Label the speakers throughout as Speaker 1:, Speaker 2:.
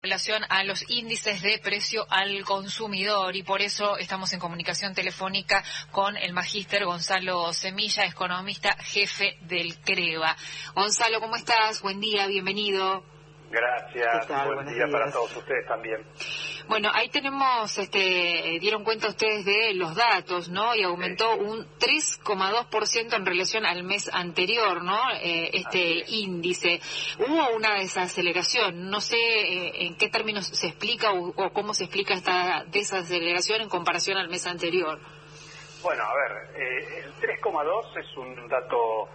Speaker 1: Relación a los índices de precio al consumidor, y por eso estamos en comunicación telefónica con el magíster Gonzalo Semilla, economista jefe del CREVA. Gonzalo, ¿cómo estás? Buen día, bienvenido.
Speaker 2: Gracias, buen día para todos ustedes también.
Speaker 1: Bueno, ahí tenemos, dieron cuenta ustedes de los datos, ¿no? Y aumentó un 3,2% en relación al mes anterior, ¿no? Índice. Hubo una desaceleración, no sé en qué términos se explica o cómo se explica esta desaceleración en comparación al mes anterior.
Speaker 2: Bueno, a ver, el 3,2 es un dato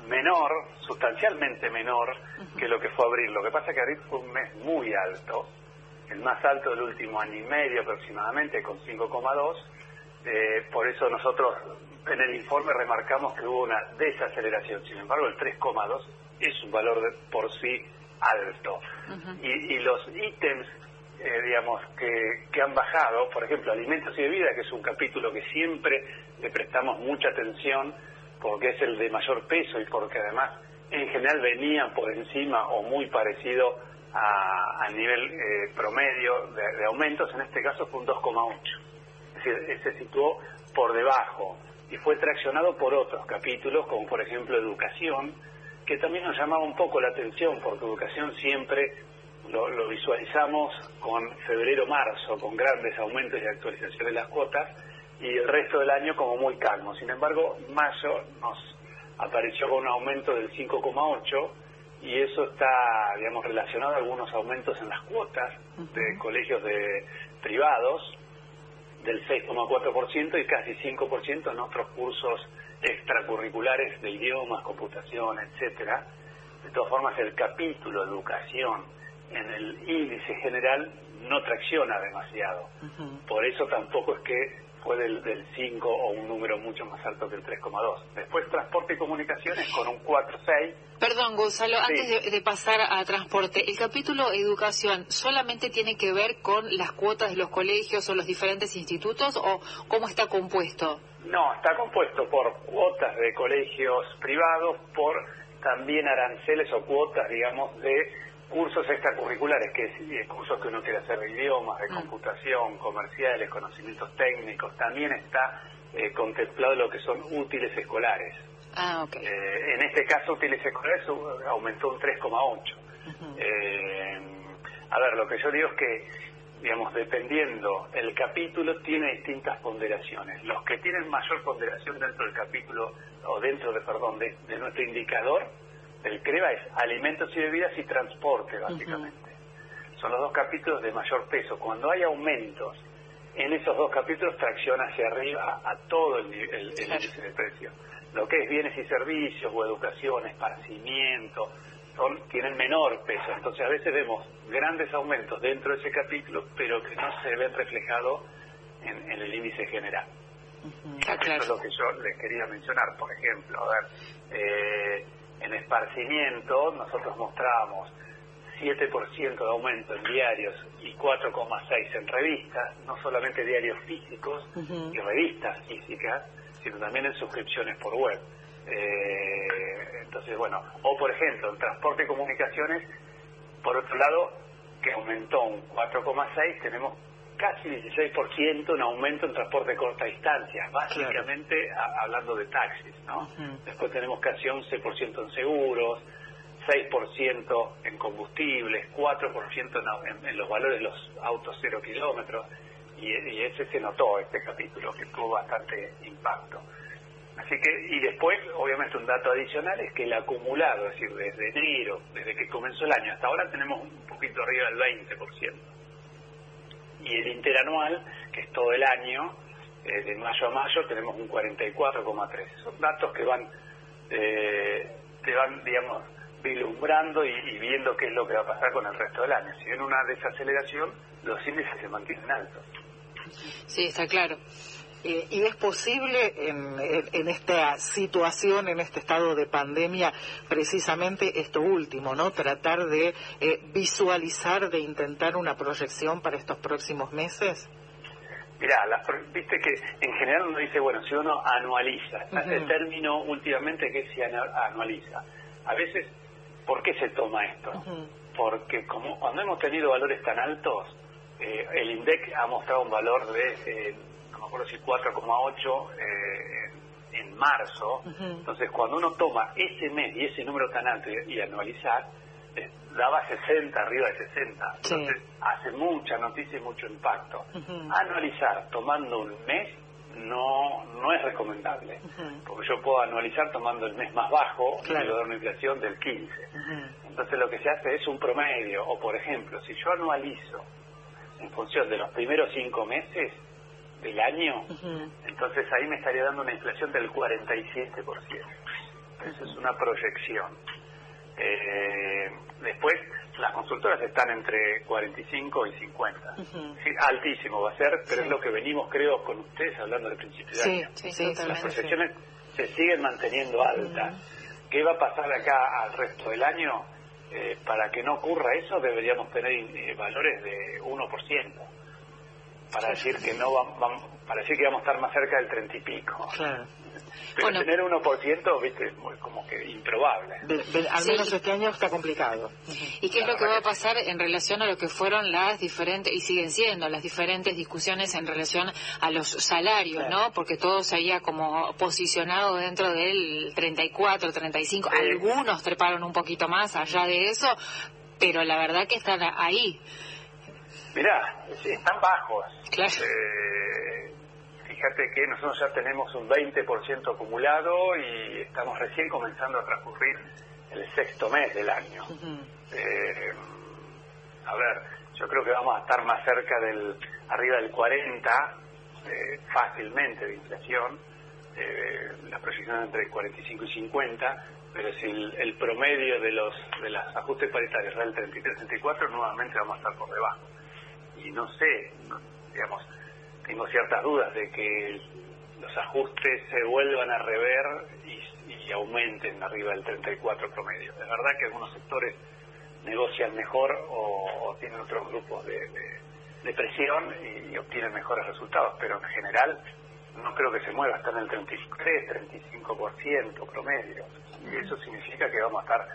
Speaker 2: menor, sustancialmente menor que lo que fue abril. Lo que pasa es que abril fue un mes muy alto, el más alto del último año y medio aproximadamente, con 5,2. Por eso nosotros en el informe remarcamos que hubo una desaceleración. Sin embargo, el 3,2 es un valor por sí alto. Y los ítems, digamos, que han bajado, por ejemplo, alimentos y bebidas, que es un capítulo que siempre le prestamos mucha atención, porque es el de mayor peso y porque además en general venían por encima o muy parecido al nivel promedio de aumentos. En este caso fue un 2,8, es decir, se situó por debajo y fue traccionado por otros capítulos, como por ejemplo educación, que también nos llamaba un poco la atención, porque educación siempre lo visualizamos con febrero-marzo, con grandes aumentos y actualizaciones de las cuotas, y el resto del año como muy calmo. Sin embargo, mayo nos apareció con un aumento del 5,8, y eso está, digamos, relacionado a algunos aumentos en las cuotas de colegios privados, del 6,4% y casi 5% en otros cursos extracurriculares de idiomas, computación, etcétera. De todas formas, el capítulo educación en el índice general no tracciona demasiado. Por eso tampoco es que fue del 5 o un número mucho más alto que el 3,2. Después transporte y comunicaciones con un 4,6.
Speaker 1: Perdón, Gonzalo,
Speaker 2: sí.
Speaker 1: Antes de pasar a transporte, ¿el capítulo educación solamente tiene que ver con las cuotas de los colegios o los diferentes institutos, o cómo está compuesto?
Speaker 2: No, está compuesto por cuotas de colegios privados, por también aranceles o cuotas, digamos, de cursos extracurriculares, que es cursos que uno quiere hacer de idiomas, de computación, comerciales, conocimientos técnicos. También está contemplado lo que son útiles escolares.
Speaker 1: Okay.
Speaker 2: En este caso, útiles escolares aumentó un 3,8. A ver, lo que yo digo es que, digamos, dependiendo, el capítulo tiene distintas ponderaciones. Los que tienen mayor ponderación dentro del capítulo, o dentro de nuestro indicador, el CREVA, es alimentos y bebidas y transporte, básicamente. Son los dos capítulos de mayor peso. Cuando hay aumentos en esos dos capítulos, tracciona hacia arriba a todo el índice de precio. Lo que es bienes y servicios o educación, esparcimiento, tienen menor peso. Entonces a veces vemos grandes aumentos dentro de ese capítulo, pero que no se ven reflejados en el índice general. Eso es lo que yo les quería mencionar. Por ejemplo, a ver, en esparcimiento nosotros mostrábamos 7% de aumento en diarios y 4,6% en revistas, no solamente diarios físicos y revistas físicas, sino también en suscripciones por web. Entonces, bueno, o por ejemplo, en transporte y comunicaciones, por otro lado, que aumentó un 4,6%, tenemos casi 16% en aumento en transporte de corta distancia, básicamente hablando de taxis, ¿no? Después tenemos casi 11% en seguros, 6% en combustibles, 4% en los valores de los autos 0 kilómetros, y ese se notó, este capítulo, que tuvo bastante impacto. Así que, y después, obviamente, un dato adicional es que el acumulado, es decir, desde enero, desde que comenzó el año hasta ahora, tenemos un poquito arriba del 20%. Y el interanual, que es todo el año, de mayo a mayo, tenemos un 44,3%. Son datos que te van, digamos, vislumbrando y viendo qué es lo que va a pasar con el resto del año. Si viene una desaceleración, los índices se mantienen altos.
Speaker 1: Sí, está claro.
Speaker 3: ¿Y es posible en esta situación, en este estado de pandemia, precisamente esto último, ¿no? Tratar de visualizar, de intentar una proyección para estos próximos meses?
Speaker 2: Mirá, viste que en general uno dice, bueno, si uno anualiza, el término últimamente que se anualiza. A veces, ¿por qué se toma esto? porque como cuando hemos tenido valores tan altos, el INDEC ha mostrado un valor de, no me acuerdo si 4,8 en marzo. Entonces, cuando uno toma ese mes y ese número tan alto y anualizar, daba 60, arriba de 60. Entonces, hace mucha noticia y mucho impacto. Anualizar tomando un mes no es recomendable, porque yo puedo anualizar tomando el mes más bajo y le doy una inflación del 15. Entonces, lo que se hace es un promedio, o por ejemplo, si yo anualizo en función de los primeros 5 meses del año, entonces ahí me estaría dando una inflación del 47%. Eso es una proyección. Después, las consultoras están entre 45 y 50. Sí, altísimo va a ser, pero es lo que venimos, creo, con ustedes hablando del principio de año. Las proyecciones se siguen manteniendo altas. ¿Qué va a pasar acá al resto del año? Para que no ocurra eso, deberíamos tener valores de 1%. Para decir que no para decir que vamos a estar más cerca del 30 y pico. Pero tener 1%, viste, es muy como que improbable.
Speaker 3: Al menos este año está complicado.
Speaker 1: ¿Y qué es lo que va a pasar en relación a lo que fueron las diferentes, y siguen siendo las diferentes discusiones en relación a los salarios, ¿no? Porque todo se había como posicionado dentro del 34, 35, algunos treparon un poquito más allá de eso, pero la verdad que están ahí.
Speaker 2: Mirá, están bajos.
Speaker 1: Claro.
Speaker 2: Fíjate que nosotros ya tenemos un 20% acumulado y estamos recién comenzando a transcurrir el 6º mes del año. A ver, yo creo que vamos a estar más cerca arriba del 40, fácilmente, de inflación. La proyección entre 45 y 50, pero si el promedio de los ajustes paritarios es del 33-34, nuevamente vamos a estar por debajo. Y no sé, digamos, tengo ciertas dudas de que los ajustes se vuelvan a rever y aumenten arriba del 34 promedio. Es verdad que algunos sectores negocian mejor o tienen otros grupos de presión y obtienen mejores resultados, pero en general no creo que se mueva, está en el 33-35% promedio. Y eso significa que vamos a estar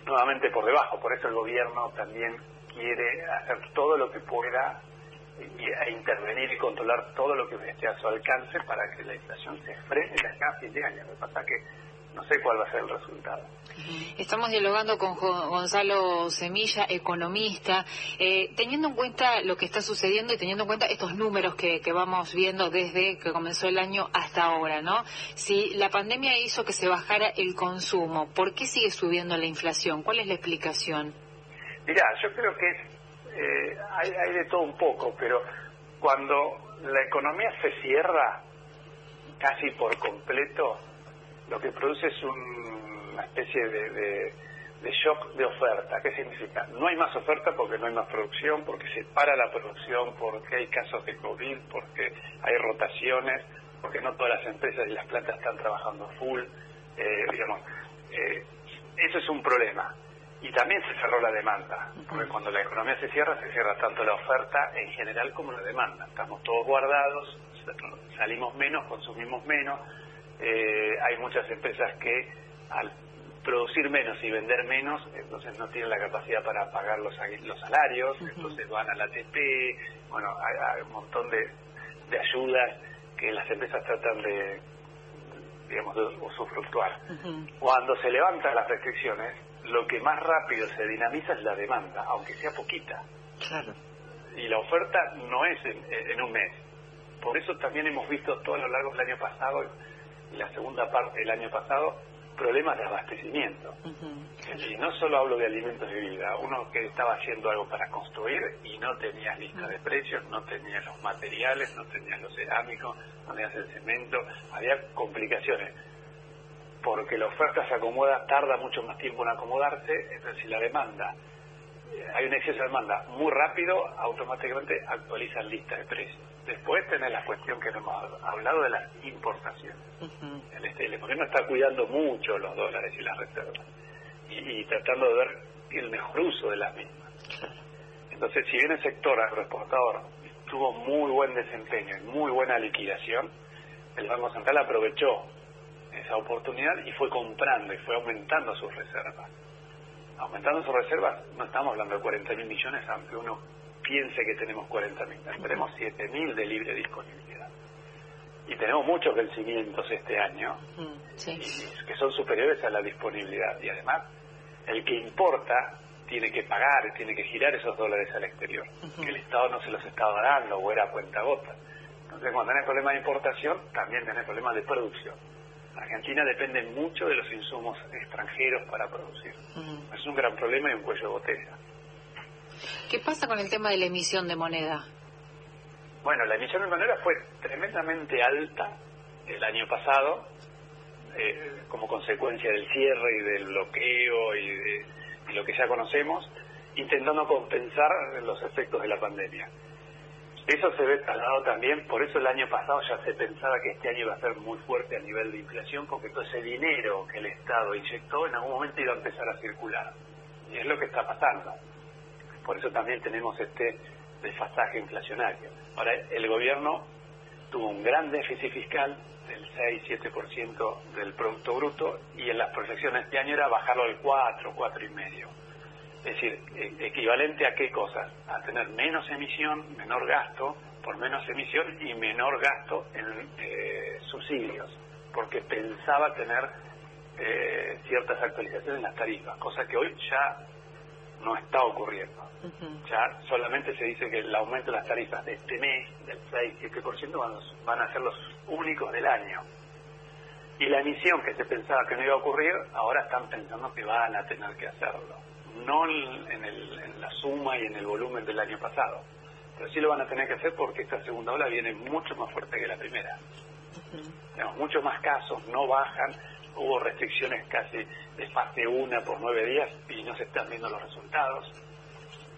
Speaker 2: nuevamente por debajo. Por eso el gobierno también quiere hacer todo lo que pueda e intervenir y controlar todo lo que esté a su alcance para que la inflación se frene de acá a fin de año. Lo que pasa es que no sé cuál va a ser el resultado.
Speaker 1: Estamos dialogando con Gonzalo Semilla, economista, teniendo en cuenta lo que está sucediendo y teniendo en cuenta estos números que vamos viendo desde que comenzó el año hasta ahora, ¿no? Si la pandemia hizo que se bajara el consumo, ¿por qué sigue subiendo la inflación? ¿Cuál es la explicación?
Speaker 2: Mirá, yo creo que hay de todo un poco, pero cuando la economía se cierra casi por completo, lo que produce es una especie de shock de oferta. ¿Qué significa? No hay más oferta porque no hay más producción, porque se para la producción, porque hay casos de COVID, porque hay rotaciones, porque no todas las empresas y las plantas están trabajando full. Eso es un problema. Y también se cerró la demanda, porque cuando la economía se cierra tanto la oferta en general como la demanda. Estamos todos guardados, salimos menos, consumimos menos. Hay muchas empresas que al producir menos y vender menos, entonces no tienen la capacidad para pagar los salarios, entonces van al ATP, bueno, hay un montón de ayudas que las empresas tratan de usufructuar. Cuando se levantan las restricciones, lo que más rápido se dinamiza es la demanda, aunque sea poquita.
Speaker 3: Claro.
Speaker 2: Y la oferta no es en un mes. Por eso también hemos visto todo a lo largo del año pasado y la segunda parte del año pasado problemas de abastecimiento. Y no solo hablo de alimentos y bebida, uno que estaba haciendo algo para construir y no tenías lista de precios, no tenías los materiales, no tenías los cerámicos, no tenías el cemento, había complicaciones. Porque la oferta se acomoda, tarda mucho más tiempo en acomodarse, entonces si la demanda, hay un exceso de demanda muy rápido, automáticamente actualizan lista de precios. Después tenés la cuestión que hemos hablado de las importaciones. El gobierno está cuidando mucho los dólares y las reservas y tratando de ver el mejor uso de las mismas. Entonces, si bien el sector agroexportador tuvo muy buen desempeño y muy buena liquidación, el Banco Central aprovechó esa oportunidad y fue comprando y fue aumentando sus reservas. Aumentando sus reservas, no estamos hablando de 40.000 millones, aunque uno piense que tenemos 40.000. Tenemos 7.000 de libre disponibilidad. Y tenemos muchos vencimientos este año, que son superiores a la disponibilidad. Y además, el que importa tiene que pagar, tiene que girar esos dólares al exterior, que el Estado no se los estaba dando o era a cuentagotas. Entonces, cuando tenés problemas de importación, también tenés problemas de producción. Argentina depende mucho de los insumos extranjeros para producir. Es un gran problema y un cuello de botella.
Speaker 1: ¿Qué pasa con el tema de la emisión de moneda?
Speaker 2: Bueno, la emisión de moneda fue tremendamente alta el año pasado, como consecuencia del cierre y del bloqueo y de lo que ya conocemos, intentando compensar los efectos de la pandemia. Eso se ve trasladado también, por eso el año pasado ya se pensaba que este año iba a ser muy fuerte a nivel de inflación, porque todo ese dinero que el Estado inyectó en algún momento iba a empezar a circular. Y es lo que está pasando. Por eso también tenemos este desfasaje inflacionario. Ahora, el gobierno tuvo un gran déficit fiscal del 6-7% del Producto Bruto, y en las proyecciones de este año era bajarlo al 4-4,5%. Es decir, equivalente a qué cosas, a tener menos emisión, menor gasto, por menos emisión y menor gasto en subsidios, porque pensaba tener ciertas actualizaciones en las tarifas, cosa que hoy ya no está ocurriendo. Ya solamente se dice que el aumento de las tarifas de este mes, del 6-7%, van a ser los únicos del año. Y la emisión que se pensaba que no iba a ocurrir, ahora están pensando que van a tener que hacerlo. No en la suma y en el volumen del año pasado, pero sí lo van a tener que hacer porque esta segunda ola viene mucho más fuerte que la primera. Tenemos muchos más casos, no bajan, hubo restricciones casi de fase 1 por 9 días y no se están viendo los resultados,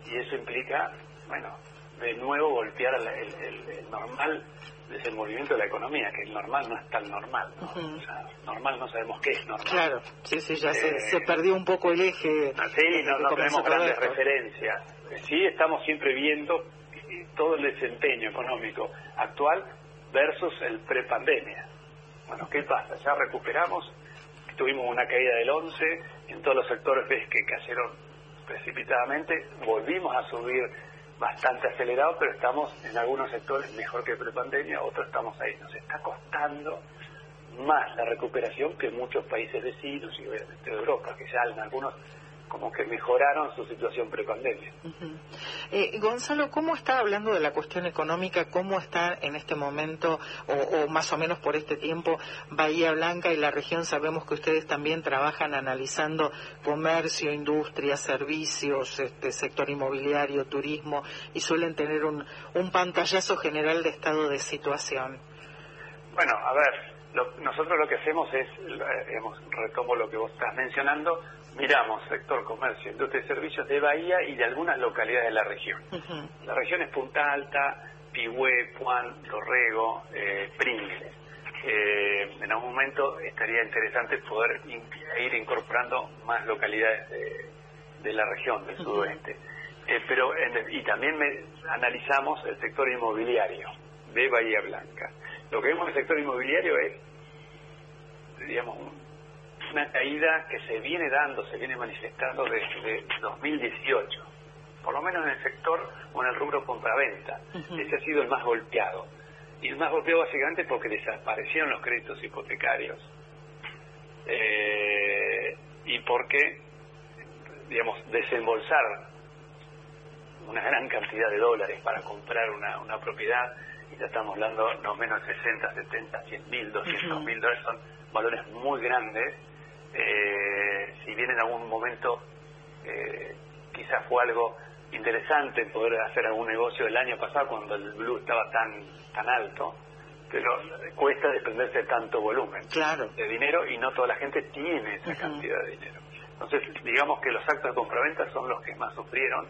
Speaker 2: y eso implica, bueno, de nuevo golpear el normal desenvolvimiento de la economía, que el normal no es tan normal, ¿no? O sea, normal no sabemos qué es normal.
Speaker 3: Claro, sí, ya se perdió un poco el eje.
Speaker 2: Sí, no tenemos grandes referencias. Sí, estamos siempre viendo todo el desempeño económico actual versus el prepandemia. Bueno, ¿qué pasa? Ya recuperamos, tuvimos una caída del 11%, en todos los sectores ves que cayeron precipitadamente, volvimos a subir bastante acelerado, pero estamos en algunos sectores mejor que prepandemia, otros estamos ahí. Nos está costando más la recuperación que en muchos países vecinos y obviamente de Europa, que ya en algunos como que mejoraron su situación prepandemia.
Speaker 3: Gonzalo, ¿cómo está, hablando de la cuestión económica, cómo está en este momento, o más o menos por este tiempo, Bahía Blanca y la región? Sabemos que ustedes también trabajan analizando comercio, industria, servicios, sector inmobiliario, turismo, y suelen tener un pantallazo general de estado de situación.
Speaker 2: Bueno, a ver, nosotros lo que hacemos es, retomo lo que vos estás mencionando, miramos sector comercio, industria y servicios de Bahía y de algunas localidades de la región. La región es Punta Alta, Pigüé, Puan, Dorrego, Pringles. En algún momento estaría interesante poder ir incorporando más localidades de la región, del sudoeste. Y también analizamos el sector inmobiliario de Bahía Blanca. Lo que vemos en el sector inmobiliario es, digamos, una caída que se viene manifestando desde 2018, por lo menos en el sector o en el rubro compraventa. Ese ha sido el más golpeado. Y el más golpeado básicamente porque desaparecieron los créditos hipotecarios. Y porque, digamos, desembolsar una gran cantidad de dólares para comprar una propiedad, y ya estamos hablando no menos de 60, 70, 100 mil, 200 mil dólares, son valores muy grandes. Si bien en algún momento quizás fue algo interesante poder hacer algún negocio el año pasado cuando el blue estaba tan alto, pero cuesta desprenderse de tanto volumen de dinero, y no toda la gente tiene esa cantidad de dinero. Entonces, digamos que los actos de compraventa son los que más sufrieron,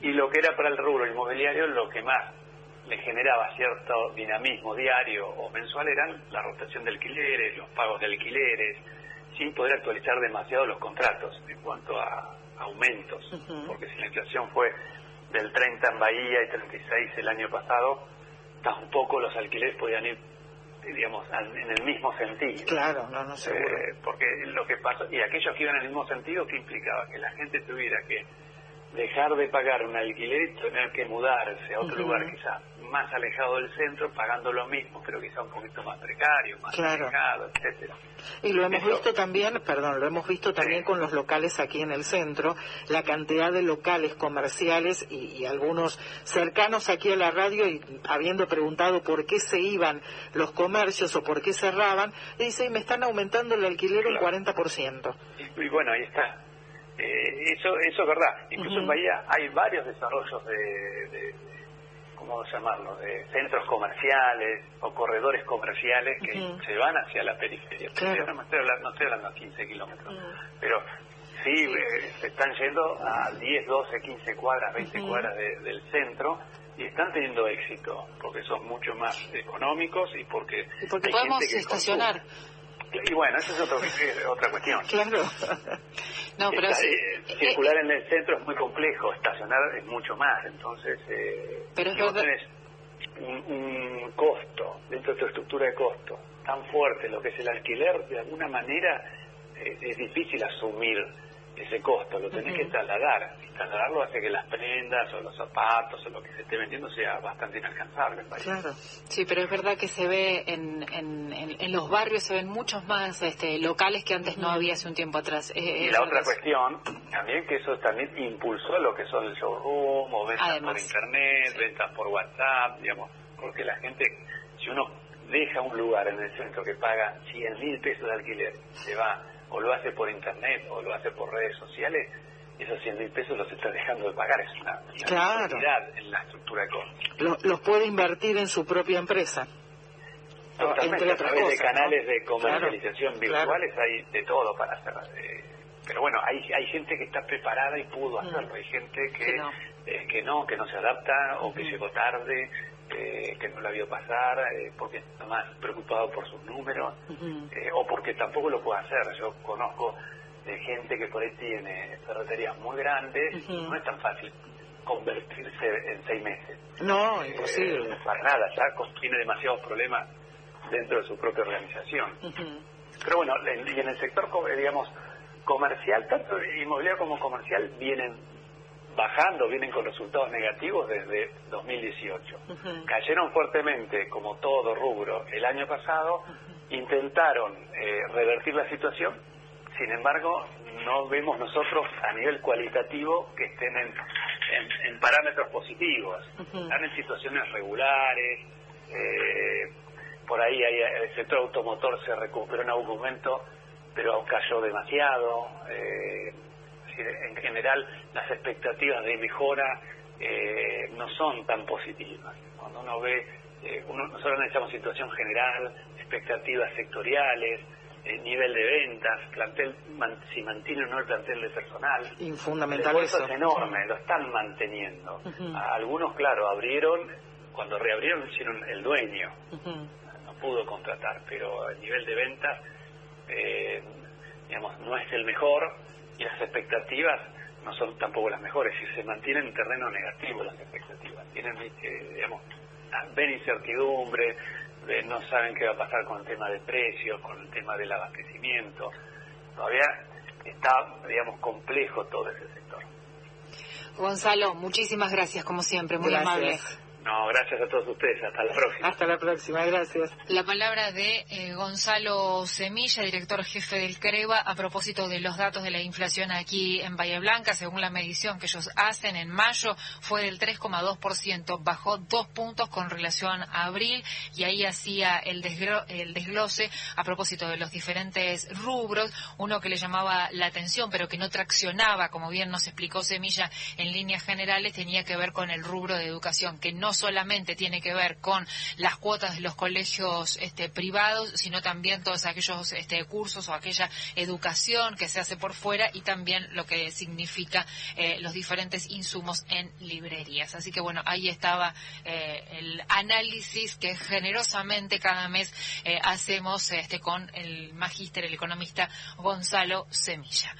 Speaker 2: y lo que era para el rubro inmobiliario, lo que más le generaba cierto dinamismo diario o mensual, eran la rotación de alquileres, los pagos de alquileres, sin poder actualizar demasiado los contratos en cuanto a aumentos, porque si la inflación fue del 30 en Bahía y 36 el año pasado, tampoco los alquileres podían ir digamos, en el mismo sentido.
Speaker 3: Claro, no seguro.
Speaker 2: Porque lo que pasó, y aquellos que iban en el mismo sentido, ¿qué implicaba? Que la gente tuviera que dejar de pagar un alquiler y tener que mudarse a otro lugar quizás más alejado del centro, pagando lo mismo, pero quizá un poquito más precario, más alejado, etcétera.
Speaker 3: Y lo hemos visto también, con los locales aquí en el centro, la cantidad de locales comerciales y algunos cercanos aquí a la radio, y habiendo preguntado por qué se iban los comercios o por qué cerraban, dice, me están aumentando el alquiler un 40%.
Speaker 2: Y bueno, ahí está. Eso es verdad. Incluso en Bahía hay varios desarrollos de ¿cómo llamarlo?, de centros comerciales o corredores comerciales que se van hacia la periferia. Claro. No estoy hablando a 15 kilómetros, pero sí, se están yendo a 10, 12, 15 cuadras, 20 cuadras del centro, y están teniendo éxito, porque son mucho más económicos y porque
Speaker 1: podemos estacionar.
Speaker 2: Y bueno, eso es otra cuestión.
Speaker 3: Claro.
Speaker 1: No, pero
Speaker 2: circular en el centro es muy complejo, estacionar es mucho más. Entonces,
Speaker 1: pero
Speaker 2: si vos tenés un costo dentro de tu estructura de costo tan fuerte, lo que es el alquiler, de alguna manera es difícil asumir ese costo, lo tenés que trasladar. Y trasladarlo hace que las prendas o los zapatos o lo que se esté vendiendo sea bastante inalcanzable.
Speaker 3: Claro.
Speaker 1: Sí, pero es verdad que se ve en los barrios, se ven muchos más locales que antes no había hace un tiempo atrás.
Speaker 2: Y la otra cuestión, también que eso también impulsó lo que son el showroom o ventas por internet, ventas por WhatsApp, digamos, porque la gente, si uno deja un lugar en el centro que paga 100.000 pesos de alquiler, se va, o lo hace por internet o lo hace por redes sociales, esos 100.000 pesos los está dejando de pagar. Es una necesidad en la estructura de costos.
Speaker 3: Los puede invertir en su propia empresa.
Speaker 2: Totalmente, a través de canales de comercialización virtuales hay de todo para hacer. Pero bueno, hay gente que está preparada y pudo hacerlo. Hay gente que no se adapta o que llegó tarde, que no la vio pasar, porque está más preocupado por sus números, o porque tampoco lo puede hacer. Yo conozco gente que por ahí tiene ferreterías muy grandes, no es tan fácil convertirse en 6 meses.
Speaker 3: No, imposible.
Speaker 2: Para nada, ya tiene demasiados problemas dentro de su propia organización. Pero bueno, y en el sector, digamos, comercial, tanto inmobiliario como comercial, vienen con resultados negativos desde 2018. Cayeron fuertemente, como todo rubro, el año pasado, intentaron revertir la situación, sin embargo, no vemos nosotros a nivel cualitativo que estén en parámetros positivos. Están en situaciones regulares, por ahí el sector automotor se recuperó en algún momento, pero cayó demasiado. En general, las expectativas de mejora no son tan positivas. Cuando uno ve, nosotros analizamos situación general, expectativas sectoriales, nivel de ventas, plantel, si mantiene o no el plantel de personal.
Speaker 3: Fundamental
Speaker 2: eso. El esfuerzo es enorme, lo están manteniendo. Algunos, claro, cuando reabrieron hicieron el dueño, no pudo contratar, pero el nivel de ventas, digamos, no es el mejor, y las expectativas no son tampoco las mejores, y se mantienen en terreno negativo las expectativas. Ven incertidumbre, no saben qué va a pasar con el tema de precios, con el tema del abastecimiento. Todavía está, complejo todo ese sector.
Speaker 1: Gonzalo, muchísimas gracias, como siempre, muy amable.
Speaker 2: No, gracias a todos ustedes. Hasta la próxima.
Speaker 3: Hasta la próxima, gracias.
Speaker 1: La palabra de Gonzalo Semilla, director jefe del CREVA, a propósito de los datos de la inflación aquí en Bahía Blanca. Según la medición que ellos hacen, en mayo fue del 3,2%, bajó 2 puntos con relación a abril, y ahí hacía el desglose a propósito de los diferentes rubros. Uno que le llamaba la atención, pero que no traccionaba, como bien nos explicó Semilla en líneas generales, tenía que ver con el rubro de educación, que no solamente tiene que ver con las cuotas de los colegios privados, sino también todos aquellos cursos o aquella educación que se hace por fuera, y también lo que significa los diferentes insumos en librerías. Así que bueno, ahí estaba el análisis que generosamente cada mes hacemos con el magíster, el economista Gonzalo Semilla.